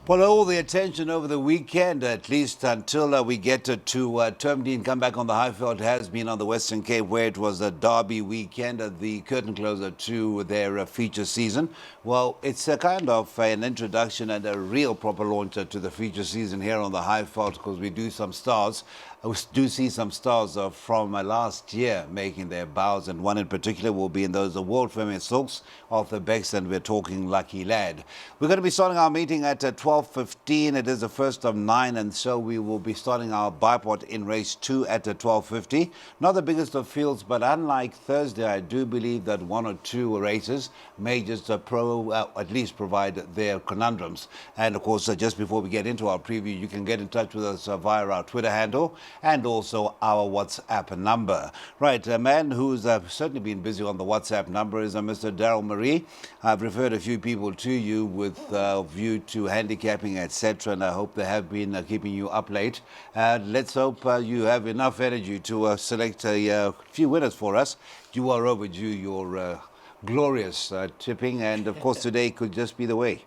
Well, all the attention over the weekend, at least until we get to Turffontein, come back on the Highveld, has been on the Western Cape, where it was a derby weekend, the curtain closer to their feature season. Well, it's a kind of an introduction and a real proper launcher to the feature season here on the Highveld, because we do some stars. We do see some stars from last year making their bows, and one in particular will be in those world famous silks of the Becks, and we're talking Lucky Lad. We're going to be starting our meeting at 12:15. It is the first of 9, and so we will be starting our bipod in race 2 at 12:50. Not the biggest of fields, but unlike Thursday, I do believe that one or two races may just at least provide their conundrums. And of course, just before we get into our preview, you can get in touch with us via our Twitter handle and also our WhatsApp number. Right, a man who's certainly been busy on the WhatsApp number is Mr. Daryl Marie. I've referred a few people to you with view to handicapping, etc., and I hope they have been keeping you up late. Let's hope you have enough energy to select a few winners for us. You are overdue your glorious tipping, and of course today could just be the way.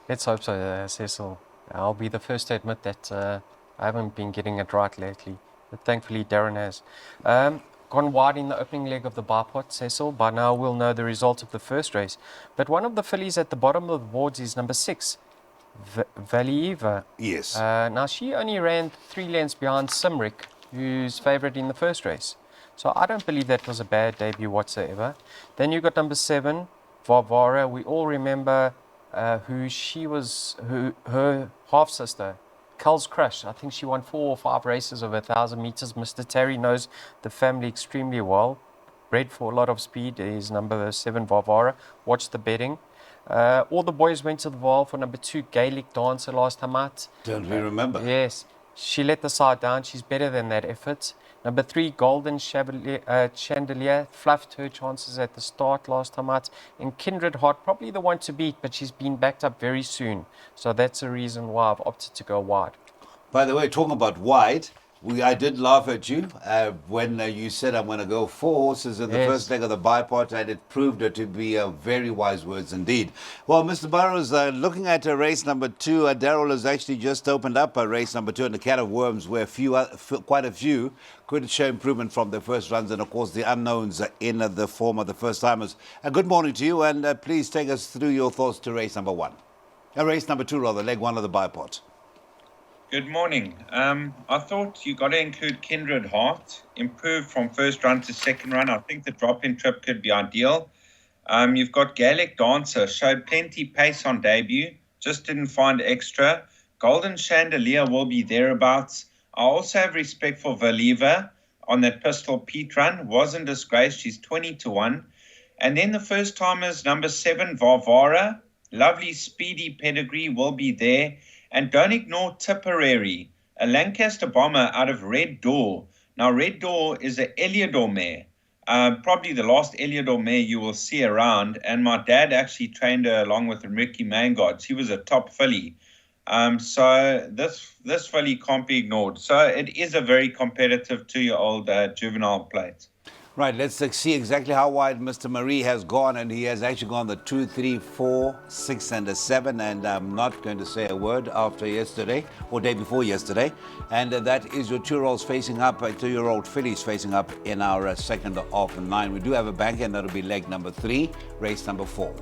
Let's hope so, Cecil. I'll be the first to admit that I haven't been getting it right lately, but thankfully Darren has. Gone wide in the opening leg of the bipod, Cecil. By now we'll know the result of the first race. But one of the fillies at the bottom of the boards is number 6, Valieva. Yes. Now she only ran 3 lengths behind Simric, who's favourite in the first race. So I don't believe that was a bad debut whatsoever. Then you got number 7, Varvara. We all remember her half-sister, Cul's Crush. I think she won 4 or 5 races of 1,000 meters. Mr. Terry knows the family extremely well. Bred for a lot of speed is number 7, Varvara. Watch the betting. All the boys went to the Val for number 2, Gaelic Dancer last time out. Don't we remember? Yes. She let the side down. She's better than that effort. Number 3, Golden Chandelier, fluffed her chances at the start last time out. And Kindred Heart, probably the one to beat, but she's been backed up very soon. So that's the reason why I've opted to go wide. By the way, talking about wide, I did laugh at you when you said I'm going to go 4 horses in the first leg of the bipod, and it proved to be very wise words indeed. Well, Mr. Burrows, looking at race number 2, Daryl has actually just opened up race number 2 in the Can of Worms, where quite a few could show improvement from their first runs, and of course the unknowns in the form of the first timers. Good morning to you, and please take us through your thoughts to race number 1. Race number 2, rather, leg 1 of the bipod. Good morning. I thought you got to include Kindred Heart, improved from first run to second run. I think the drop-in trip could be ideal. You've got Gaelic Dancer, showed plenty pace on debut, just didn't find extra. Golden Chandelier will be thereabouts. I also have respect for Valieva on that Pistol Pete run. Wasn't disgraced. She's 20-1. And then the first timers, number 7, Varvara. Lovely speedy pedigree will be there. And don't ignore Tipperary, a Lancaster bomber out of Red Door. Now, Red Door is an Eliodor mare, probably the last Eliodor mare you will see around. And my dad actually trained her along with Ricky Mangard. She was a top filly. So this filly can't be ignored. So it is a very competitive 2-year-old juvenile plate. Right, let's see exactly how wide Mr. Marie has gone, and he has actually gone the 2, 3, 4, 6, and 7, and I'm not going to say a word after yesterday, or day before yesterday, and that is your 2-year-olds facing up, 2-year-old fillies facing up in our second of 9. We do have a bank, and that'll be leg number 3, race number 4.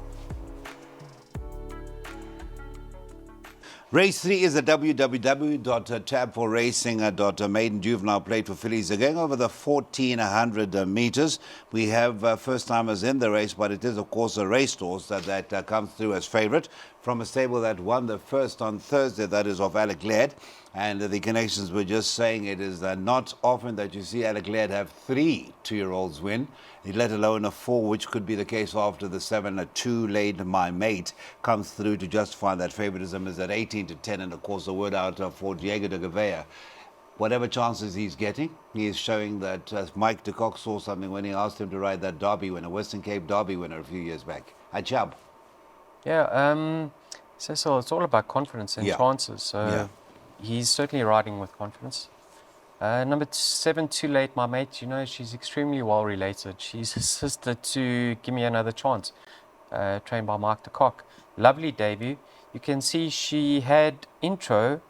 Race 3 is the www.tabforracing.maiden juvenile plate for fillies. They're going over the 1,400 meters. We have first-timers in the race, but it is, of course, a race horse that comes through as favourite from a stable that won the first on Thursday, that is of Alec Laird. And the connections were just saying it is not often that you see Alec Laird have 3 2-year-olds win, let alone a 4, which could be the case after the 7, 2 laid my mate comes through to justify that favoritism is at 18-10, and of course the word out for Diego de Gavea. Whatever chances he's getting, he is showing that Mike de Kock saw something when he asked him to ride that Derby winner, Western Cape Derby winner a few years back. A chub. Yeah, Cecil, it's all about confidence and chances. So he's certainly riding with confidence. Number 7, Too Late, my mate, you know, she's extremely well related. She's a sister to Give Me Another Chance, trained by Mike de Kock. Lovely debut. you can see she had Intro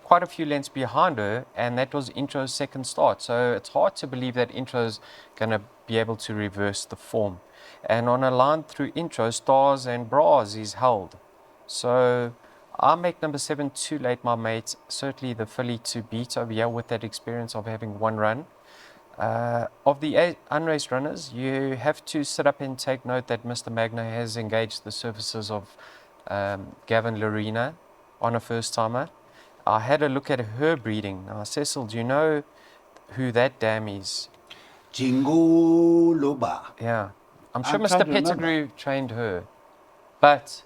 quite a few lengths behind her, and that was Intro's second start. So it's hard to believe that Intro's going to be able to reverse the form. And on a line through Intro, Stars and Bras is held. So I make number 7 Too Late, my mates. Certainly the filly to beat over here with that experience of having one run. Of the unraced runners, you have to sit up and take note that Mr. Magna has engaged the services of Gavin Lorena on a first timer. I had a look at her breeding. Now, Cecil, do you know who that dam is? Jinguluba. Yeah. I'm sure I'm Mr. trying to remember. Pettigrew trained her. But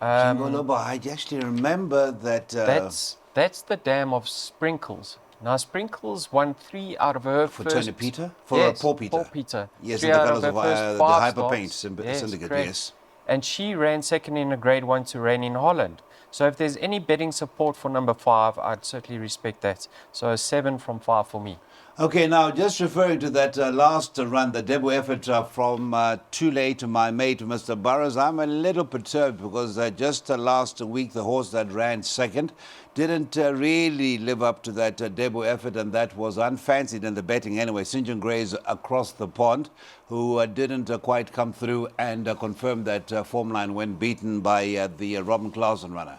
Jinguluba, I actually remember that. that's the dam of Sprinkles. Now, Sprinkles won 3 out of her For first... Tony Peter? For yes, Paul Peter? Paul Peter. Yes, 3 in the out colours of her of first the 5 Hyper starts. Paint Syndicate, correct. yes. And she ran second in a Grade 1 to reign in Holland. So if there's any betting support for number 5, I'd certainly respect that. So a 7 from 5 for me. Okay, now just referring to that last run, the debut effort from Too Late to my mate, Mr. Burrows, I'm a little perturbed because just last week the horse that ran second didn't really live up to that debut effort, and that was unfancied in the betting anyway. St. John Gray's Across the Pond, who didn't quite come through and confirm that form line when beaten by the Robin Clausen runner.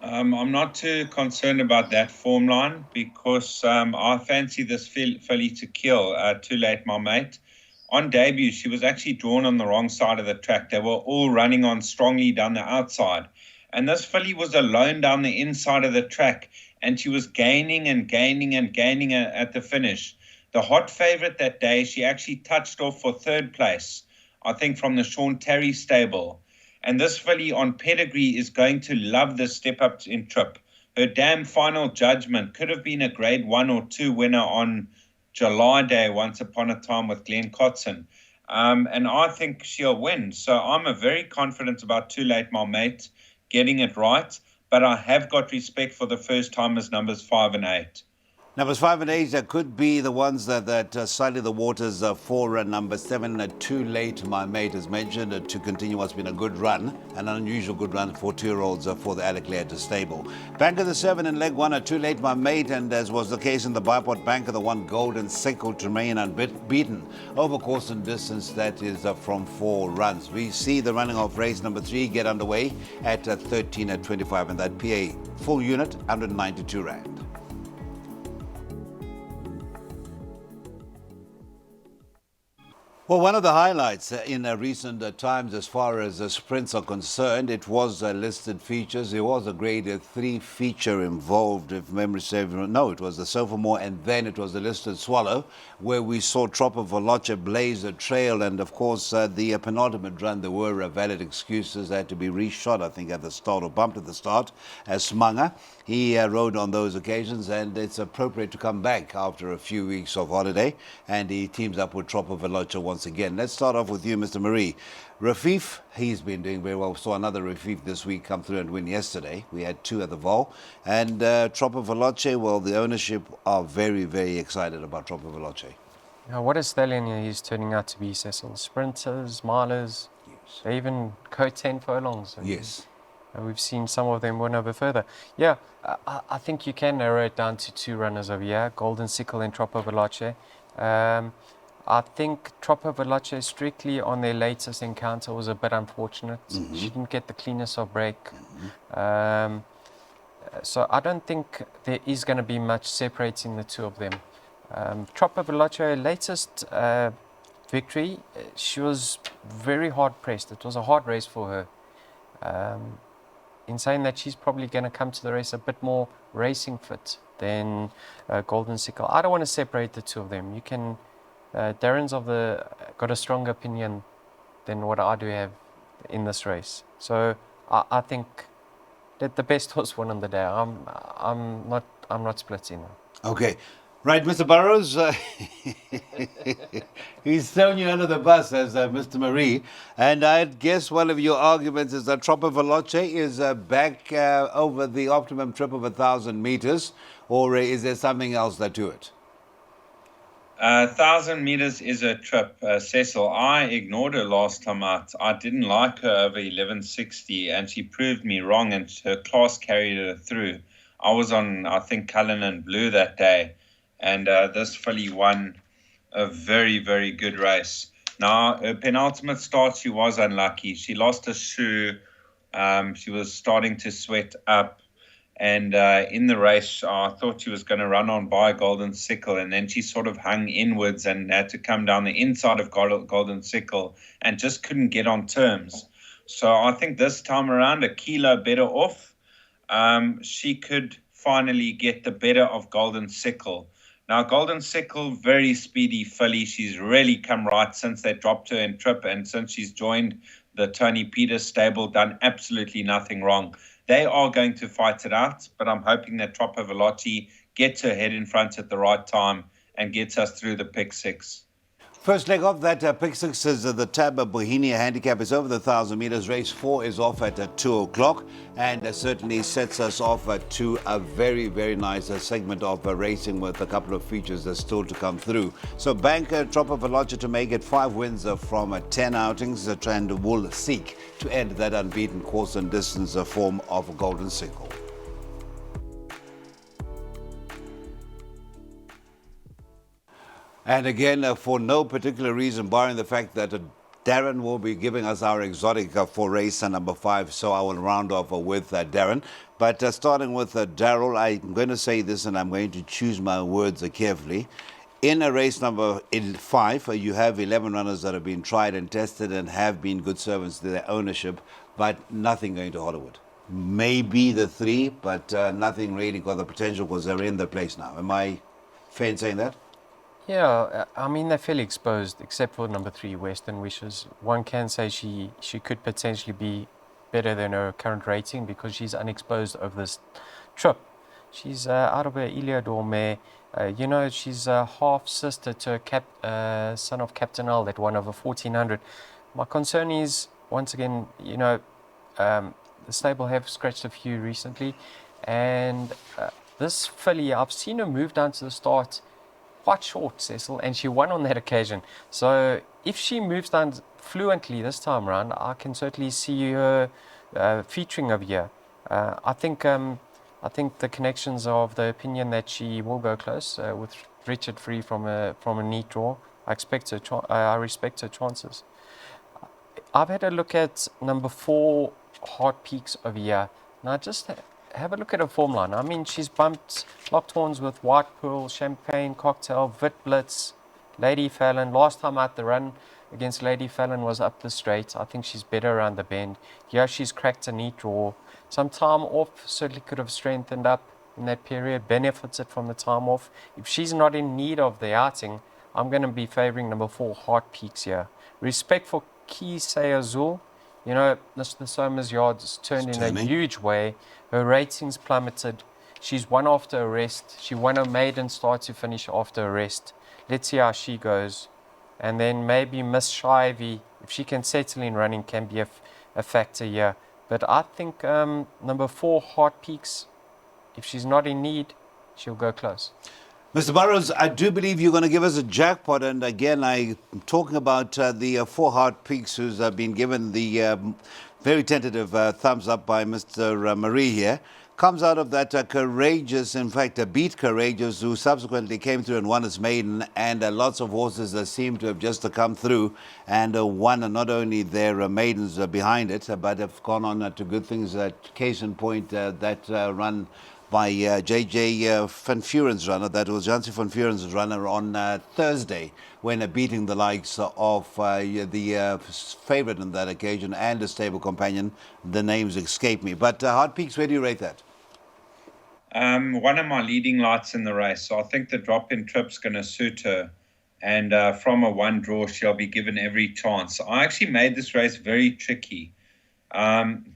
I'm not too concerned about that form line because I fancy this filly to kill. Too Late, my mate. On debut, she was actually drawn on the wrong side of the track. They were all running on strongly down the outside. And this filly was alone down the inside of the track, and she was gaining and gaining and gaining at the finish. The hot favourite that day, she actually touched off for third place, I think from the Sean Terry stable. And this filly on pedigree is going to love this step up in trip. Her damn final judgment could have been a Grade 1 or 2 winner on July Day once upon a time with Glenn Cotson. And I think she'll win. So I'm very confident about Too Late, my mate, getting it right. But I have got respect for the first timers numbers 5 and 8. Numbers 5 and 8 could be the ones that sully the waters for number 7, Too Late, my mate, has mentioned, to continue what's been a good run, an unusual good run for 2-year-olds for the Adelaide stable. Bank of the 7 in leg 1, Too Late, my mate, and as was the case in the Bipod Bank of the 1, Golden Sickle to remain unbeaten over course and distance. That is from 4 runs. We see the running of race number 3 get underway at 13:25, and that PA full unit, 192 Rand. Well, one of the highlights in recent times as far as sprints are concerned, it was listed features. There was a Grade 3 feature involved, if memory serves. No, it was the Sophomore, and then it was the listed Swallow, where we saw Tropper Veloce blaze a trail. And, of course, the penultimate run, there were valid excuses. They had to be reshot, I think, at the start, or bumped at the start, as Smanga. He rode on those occasions, and it's appropriate to come back after a few weeks of holiday, and he teams up with Tropper Veloce once again. Let's start off with you, Mr. Marie. Rafif, he's been doing very well. We saw another Rafif this week come through and win yesterday. We had 2 at the Vol. And Tropper Veloce, well, the ownership are very, very excited about Tropper Veloce. Now, what a stallion he's turning out to be, Cecil. Sprinters, milers, Yes. they even go 10 furlongs. Yes. We've seen some of them win over further. Yeah, I think you can narrow it down to 2 runners over here, Golden Sickle and Tropper Veloce. I think Tropper Veloce, strictly on their latest encounter, was a bit unfortunate. She didn't get the cleanness of break. So I don't think there is going to be much separating the 2 of them. Tropper Veloce, latest victory, she was very hard pressed. It was a hard race for her. In saying that, she's probably going to come to the race a bit more racing fit than Golden Sickle. I don't want to separate the 2 of them. You can, Darren's got a stronger opinion than what I do have in this race. So I think that the best horse won on the day. I'm not splitting. Okay. Right, Mr. Burrows, he's thrown you under the bus as Mr. Marie, and I guess one of your arguments is that Tropper Veloce is back over the optimum trip of 1,000 meters, or is there something else to it? 1,000 meters is a trip, Cecil. I ignored her last time out. I didn't like her over 1160, and she proved me wrong, and her class carried her through. I was on, I think, Cullinan Blue that day, and this filly won a very, very good race. Now, her penultimate start, she was unlucky. She lost a shoe. She was starting to sweat up. And in the race, I thought she was going to run on by Golden Sickle, and then she sort of hung inwards and had to come down the inside of Golden Sickle and just couldn't get on terms. So I think this time around, a kilo better off, she could finally get the better of Golden Sickle. Now, Golden Sickle, very speedy filly. She's really come right since they dropped her in trip, and since she's joined the Tony Peters stable, done absolutely nothing wrong. They are going to fight it out, but I'm hoping that Troppo Veloci gets her head in front at the right time and gets us through the pick six. First leg of that pick six is the Tab Bohemia handicap is over the 1,000 meters. Race 4 is off at 2 o'clock and certainly sets us off to a very, very nice segment of racing with a couple of features that's still to come through. So bank Troppo Veloci to make it 5 wins from 10 outings and will seek to end that unbeaten course and distance form of Golden Sickle. And again, for no particular reason, barring the fact that Darren will be giving us our exotic for race number 5, so I will round off with Darren. But starting with Darrell, I'm going to say this and I'm going to choose my words carefully. In a race number 5, you have 11 runners that have been tried and tested and have been good servants to their ownership, but nothing going to Hollywood. Maybe the 3, but nothing really got the potential because they're in the place now. Am I fair in saying that? Yeah, I mean, they're fairly exposed, except for number 3, Western Wishes. One can say she could potentially be better than her current rating because she's unexposed over this trip. She's out of her Iliador mare. She's a half sister to a son of Captain L that won over 1,400. My concern is, once again, the stable have scratched a few recently, and this filly, I've seen her move down to the start quite short, Cecil, and she won on that occasion. So if she moves down fluently this time around, I can certainly see her featuring over here. I think the connections are of the opinion that she will go close with Richard Free from a neat draw. I respect her chances. I've had a look at number 4, Heart Peaks over here. Now just have a look at her form line. I mean, she's bumped locked horns with White Pearl, Champagne Cocktail, Vit Blitz, Lady Fallon. Last time out the run against Lady Fallon was up the straight. I think she's better around the bend. Here she's cracked a neat draw. Some time off certainly could have strengthened up in that period, benefited from the time off. If she's not in need of the outing, I'm going to be favouring number 4, Heart Peaks here. Respect for Kisei Azul. Mr. Somers' yards turned in a huge way. Her ratings plummeted. She's won after a rest. She won a maiden start to finish after a rest. Let's see how she goes. And then maybe Miss Shivey, if she can settle in running, can be a factor here. But I think number 4, Heart Peaks, if she's not in need, she'll go close. Mr. Burrows, I do believe you're going to give us a jackpot. And again, I'm talking about the 4 Heart Peaks who's been given the very tentative thumbs up by Mr. Marie here. Comes out of that Courageous, in fact, beat Courageous, who subsequently came through and won its maiden, and lots of horses that seem to have just come through and won not only their maidens behind it, but have gone on to good things. Case in point, that run by J.J. Van Vuren's runner, that was Jancy Van Vuren's runner on Thursday, when beating the likes of the favourite on that occasion and a stable companion. The names escape me. But Heart Peaks, where do you rate that? One of my leading lights in the race. So I think the drop in trip's going to suit her. And from a 1 draw, she'll be given every chance. I actually made this race very tricky.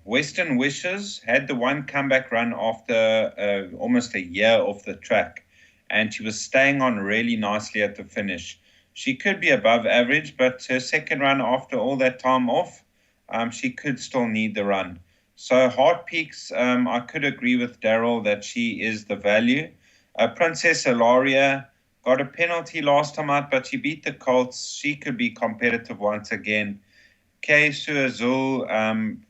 Western Wishes had the 1 comeback run after almost a year off the track, and she was staying on really nicely at the finish. She could be above average, but her second run after all that time off, she could still need the run. So Heart Peaks, I could agree with Darryl that she is the value. Princess Ilaria got a penalty last time out, but she beat the Colts. She could be competitive once again. Kay Suazul,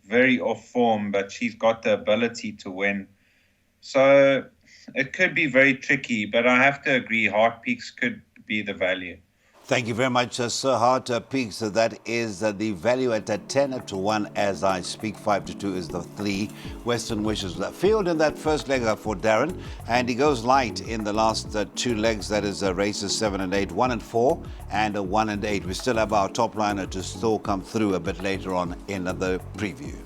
very off form, but she's got the ability to win. So it could be very tricky, but I have to agree, Heart Peaks could be the value. Thank you very much, Sir Hart Peaks. So that is the value at 10 to 1 as I speak. 5 to 2 is the 3. Western Wishes field in that first leg for Darren. And he goes light in the last 2 legs. That is races 7 and 8, 1 and 4, and 1 and 8. We still have our top liner to still come through a bit later on in the preview.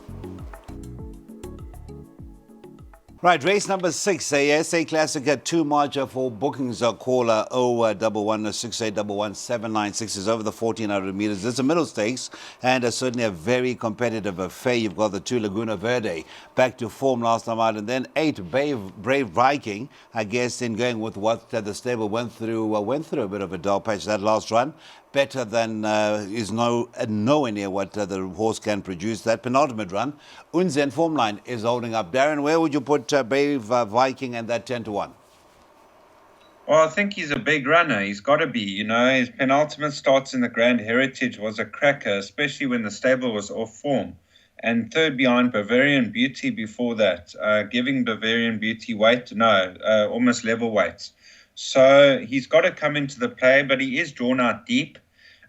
Right, race number 6, a SA Classic at 2 March for bookings. Caller 0116811 is over the 1400 meters. It's a middle stakes and certainly a very competitive affair. You've got the 2 Laguna Verde back to form last time out, and then 8 Brave Viking, I guess, in going with what the stable went through a bit of a dull patch that last run. Better than is nowhere near what the horse can produce. That penultimate run, Unzen form line is holding up. Darren, where would you put Brave Viking and that 10 to 1? Well, I think he's a big runner. He's got to be. You know, his penultimate starts in the Grand Heritage was a cracker, especially when the stable was off form. And third behind Bavarian Beauty before that, giving Bavarian Beauty almost level weights. So he's got to come into the play, but he is drawn out deep.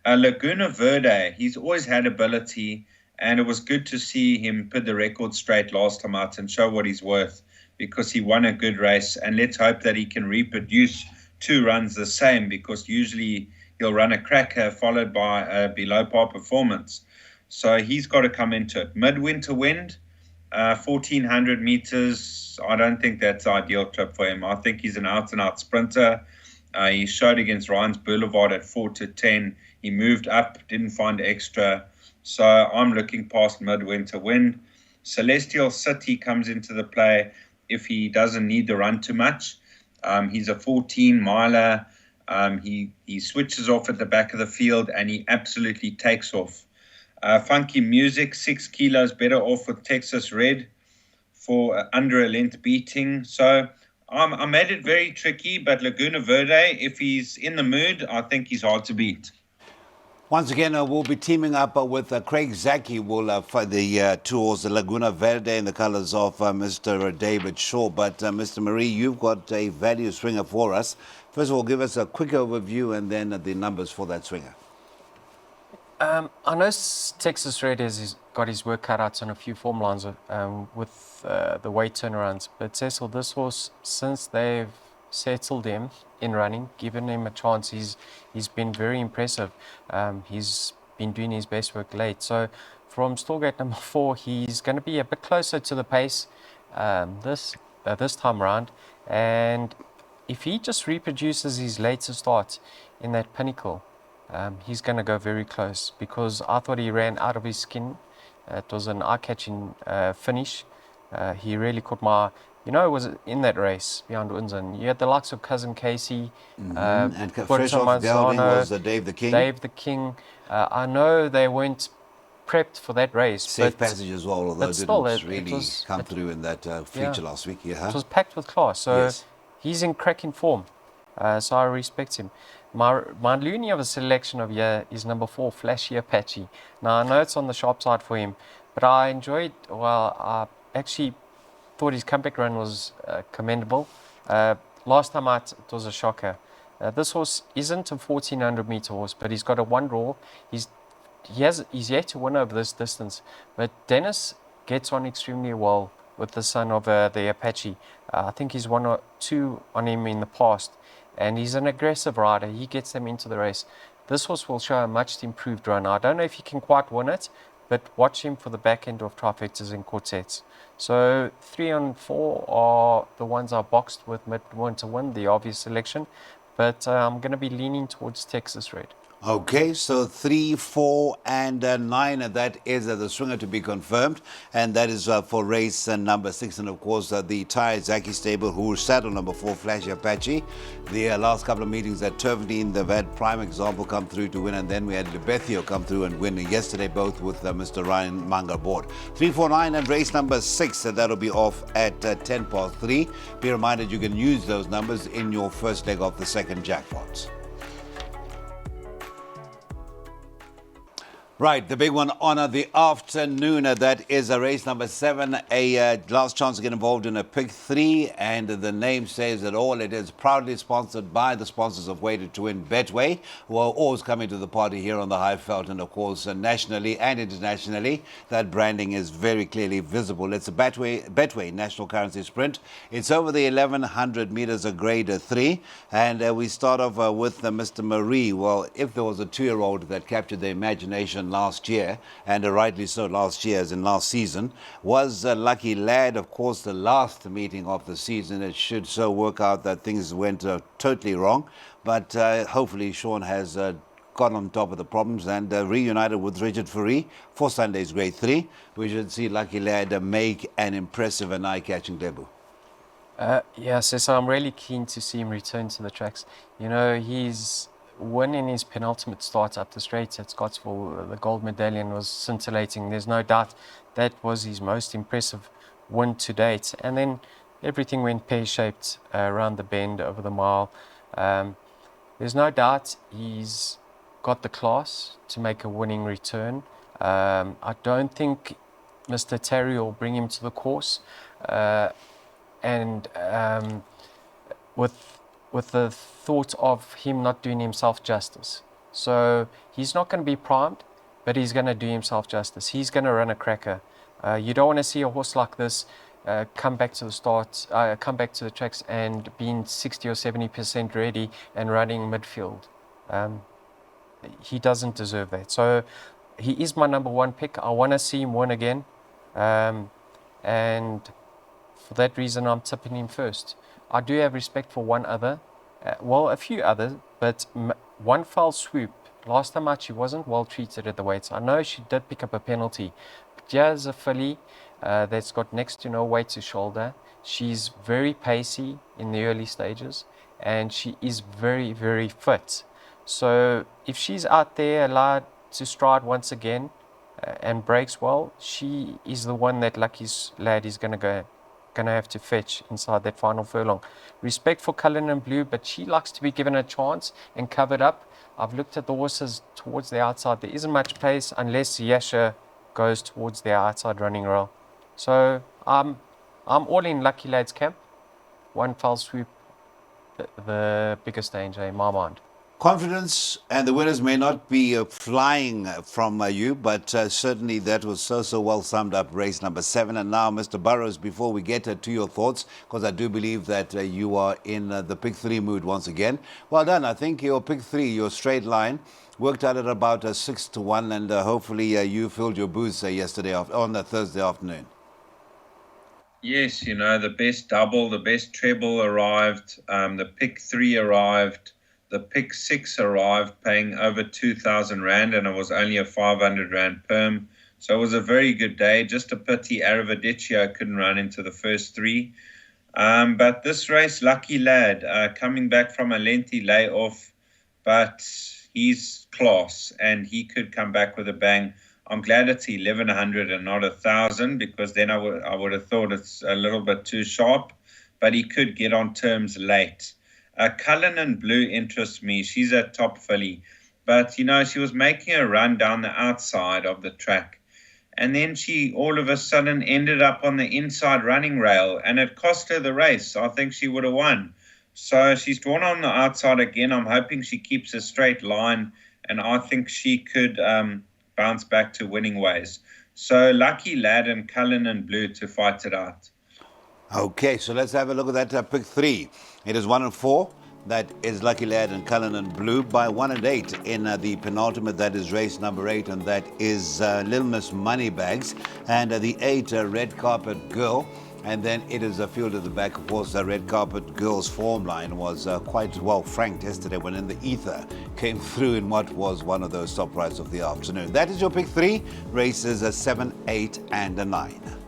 Laguna Verde, he's always had ability, and it was good to see him put the record straight last time out and show what he's worth, because he won a good race. And let's hope that he can reproduce 2 runs the same, because usually he'll run a cracker followed by a below par performance. So he's got to come into it. Midwinter Wind, 1400 meters. I don't think that's the ideal trip for him. I think he's an out-and-out sprinter. He showed against Ryan's Boulevard at 4 to 10. He moved up, didn't find extra. So I'm looking past Midwinter Wind. Celestial City comes into the play if he doesn't need to run too much. He's a 14-miler. He switches off at the back of the field, and he absolutely takes off. Funky Music, 6 kilos better off with Texas Red for under a length beating. So I made it very tricky, but Laguna Verde, if he's in the mood, I think he's hard to beat. Once again, we'll be teaming up with Craig Zaki. We'll fight the tours, the Laguna Verde in the colors of Mr. David Shaw. But Mr. Marie, you've got a value swinger for us. First of all, give us a quick overview and then the numbers for that swinger. I know Texas Red has got his work cut out on a few form lines with the weight turnarounds. But Cecil, this horse, since they've settled him in running, given him a chance, he's been very impressive. He's been doing his best work late. So from stallgate number 4, he's going to be a bit closer to the pace this time around. And if he just reproduces his later start in that Pinnacle, he's going to go very close, because I thought he ran out of his skin. It was an eye-catching finish. He really caught my... it was in that race behind Unzen. You had the likes of Cousin Casey. And fresh off gelding was Dave the King. Dave the King. I know they weren't prepped for that race. Safe passage as well, although it didn't really come through in that feature last week. Yeah. It was packed with class. So he's in cracking form. So I respect him. My loony of a selection of year is number 4, Flashy Apache. Now, I know it's on the sharp side for him, but I enjoyed, I actually thought his comeback run was commendable. Last time out, it was a shocker. This horse isn't a 1400 meter horse, but he's got a 1 draw. He's yet to win over this distance, but Dennis gets on extremely well with the son of the Apache. I think he's 1 or 2 on him in the past. And he's an aggressive rider. He gets them into the race. This horse will show a much improved run. I don't know if he can quite win it, but watch him for the back end of trifectas and quartets. So 3 and 4 are the ones I boxed with Midwinter Wind, the obvious selection. But I'm going to be leaning towards Texas Red. Okay, so 3, 4, and 9, and that is the swinger to be confirmed, and that is for race number 6, and of course the Thai Zaki stable who saddled number 4, Flashy Apache. The last couple of meetings at Turffontein, they've had Prime Example come through to win, and then we had Lebethio come through and win yesterday, both with Mr. Ryan Manga aboard. 3, 4, 9, and race number 6, and that'll be off at 10 past 3. Be reminded you can use those numbers in your first leg of the second jackpot. Right, the big one on the afternoon, that is a race number 7, a last chance to get involved in a pick 3, and the name says it all. It is proudly sponsored by the sponsors of Weighted to Win Betway, who are always coming to the party here on the Highveld, and of course nationally and internationally. That branding is very clearly visible. It's a Betway National Currency Sprint. It's over the 1100 meters, a grade 3, and we start off with Mr. Marie. Well, if there was a 2-year-old that captured the imagination last year, and rightly so last year as in last season, was Lucky Lad. Of course, the last meeting of the season, it should so work out that things went totally wrong, but hopefully Sean has got on top of the problems and reunited with Richard Fourie for Sunday's grade 3. We should see Lucky Lad make an impressive and eye-catching debut. Yes, so I'm really keen to see him return to the tracks. You know, he's winning his penultimate start up the straight at Scottsville. The gold medallion was scintillating. There's no doubt that was his most impressive win to date. And then everything went pear-shaped around the bend over the mile. There's no doubt he's got the class to make a winning return. I don't think Mr. Terry will bring him to the course. And with the thought of him not doing himself justice. So he's not going to be primed, but he's going to do himself justice. He's going to run a cracker. You don't want to see a horse like this come back to the start, come back to the tracks and being 60 or 70% ready and running midfield. He doesn't deserve that. So he is my number 1 pick. I want to see him win again. And for that reason, I'm tipping him first. I do have respect for one other, a few others, but One Foul Swoop. Last time out, she wasn't well treated at the weights. I know she did pick up a penalty, but here's a filly that's got next to no weight to shoulder. She's very pacey in the early stages, and she is very, very fit. So if she's out there allowed to stride once again and breaks well, she is the one that Lucky Lad is going to have to fetch inside that final furlong. Respect for Cullinan Blue, but she likes to be given a chance and covered up. I've looked at the horses towards the outside. There isn't much pace unless Yasha goes towards the outside running rail. So I'm all in Lucky Lad's camp. One Foul Swoop, the biggest danger in my mind. Confidence, and the winners may not be flying from you, but certainly that was so well summed up, race number 7. And now, Mr. Burrows, before we get to your thoughts, because I do believe that you are in the pick 3 mood once again. Well done. I think your pick 3, your straight line, worked out at about 6 to 1, and hopefully you filled your boots yesterday on the Thursday afternoon. Yes, you know, the best double, the best treble arrived, the pick 3 arrived. The pick 6 arrived paying over 2,000 Rand, and it was only a 500 Rand perm. So it was a very good day. Just a pity Aravadicio couldn't run into the first 3. But this race, Lucky Lad, coming back from a lengthy layoff, but he's class and he could come back with a bang. I'm glad it's 1,100 and not 1,000, because then I would have thought it's a little bit too sharp, but he could get on terms late. Cullinan Blue interests me. She's a top filly. But, you know, she was making a run down the outside of the track. And then she all of a sudden ended up on the inside running rail, and it cost her the race. I think she would have won. So she's drawn on the outside again. I'm hoping she keeps a straight line, and I think she could bounce back to winning ways. So Lucky Lad and Cullinan Blue to fight it out. Okay, so let's have a look at that pick 3. It is 1 and 4. That is Lucky Lad and Cullinan Blue. By 1 and 8 in the penultimate. That is race number 8, and that is Little Miss Moneybags. And the 8, Red Carpet Girl. And then it is a field at the back. Of course, the Red Carpet Girls form line was quite well franked yesterday when In the Ether came through in what was one of those top rides of the afternoon. That is your pick three. Races 7, 8 and 9.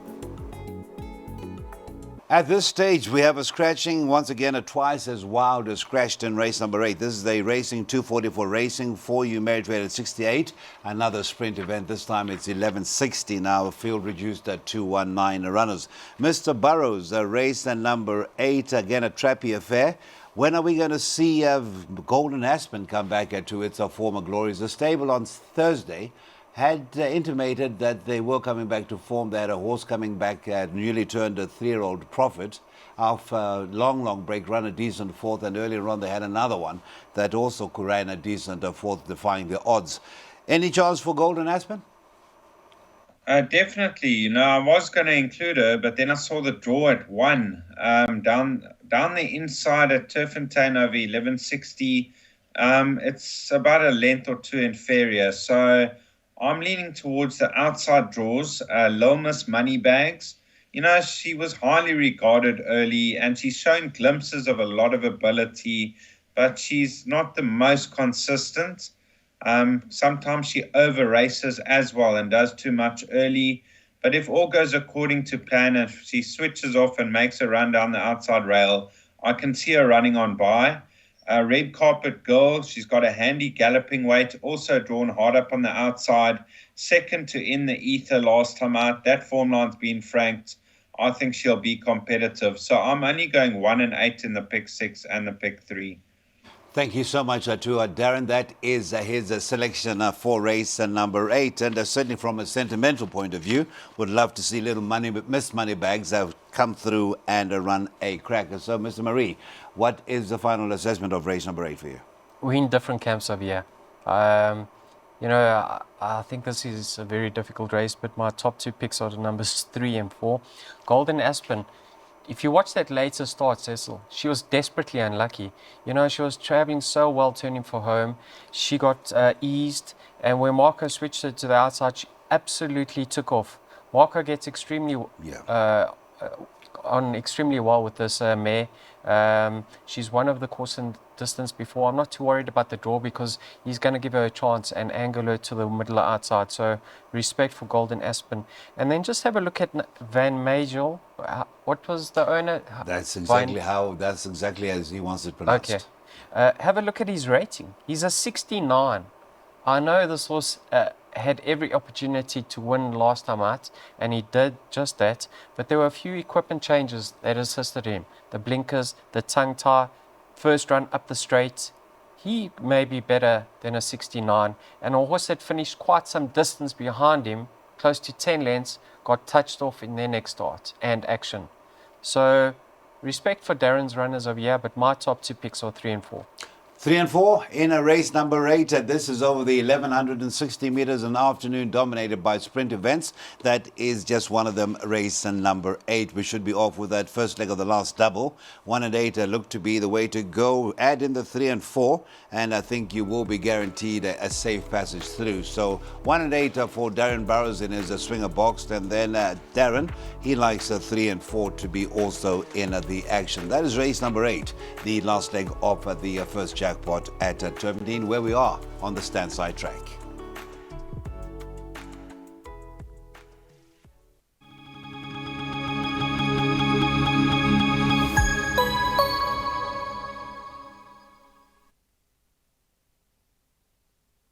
At this stage, we have a scratching, once again, a twice as wild as scratched in race number 8. This is a Racing 244 Racing, 4U merit rated 68. Another sprint event. This time it's 1160 now. A field reduced at 219 runners. Mr. Burrows, race number 8. Again, a trappy affair. When are we going to see Golden Aspen come back to its former glories? The stable on Thursday had intimated that they were coming back to form. They had a horse coming back, newly turned a 3-year-old Prophet, off a long break, run a decent fourth, and earlier on they had another one that also ran a decent fourth, defying the odds. Any chance for Golden Aspen? Definitely. I was going to include her, but then I saw the draw at 1 down the inside at Turffontein over 1160. It's about a length or two inferior, so I'm leaning towards the outside draws. Lilmus Moneybags. She was highly regarded early, and she's shown glimpses of a lot of ability, but she's not the most consistent. Sometimes she over races as well and does too much early. But if all goes according to plan, if she switches off and makes a run down the outside rail, I can see her running on by. Red Carpet Girl, she's got a handy galloping weight, also drawn hard up on the outside. Second to In the Ether last time out. That form line's been franked. I think she'll be competitive. So I'm only going 1 and 8 in the pick 6 and the pick 3. Thank you so much to Darren. That is his selection for race number 8. And certainly from a sentimental point of view, would love to see little Miss Moneybags come through and run a cracker. So, Mr. Marie, what is the final assessment of race number 8 for you? We're in different camps over here. I think this is a very difficult race, but my top 2 picks are the numbers 3 and 4. Golden Aspen. If you watch that later start, Cecil, she was desperately unlucky. She was traveling so well, turning for home. She got eased, and when Marco switched her to the outside, she absolutely took off. Marco gets extremely on extremely well with this mare. She's won over the course and distance before. I'm not too worried about the draw because he's going to give her a chance and angle her to the middle or outside. So respect for Golden Aspen. And then just have a look at Van Majel. What was the owner? That's exactly as he wants it pronounced. Okay. Have a look at his rating. He's a 69. I know this horse had every opportunity to win last time out, and he did just that. But there were a few equipment changes that assisted him. The blinkers, the tongue tie, first run up the straight. He may be better than a 69. And a horse that finished quite some distance behind him, close to 10 lengths, got touched off in their next start and action. So respect for Darren's runners over here, but my top 2 picks are 3 and 4. 3 and 4 in a race number 8. This is over the 1160 meters, an afternoon dominated by sprint events. That is just one of them, race number 8. We should be off with that first leg of the last double. 1 and 8 look to be the way to go. Add in the 3 and 4, and I think you will be guaranteed a safe passage through. So 1 and 8 for Darren Burrows in his swinger box, and then Darren, he likes 3 and 4 to be also in the action. That is race number 8, the last leg of the first jackpot at Turffontein, where we are on the stand side track.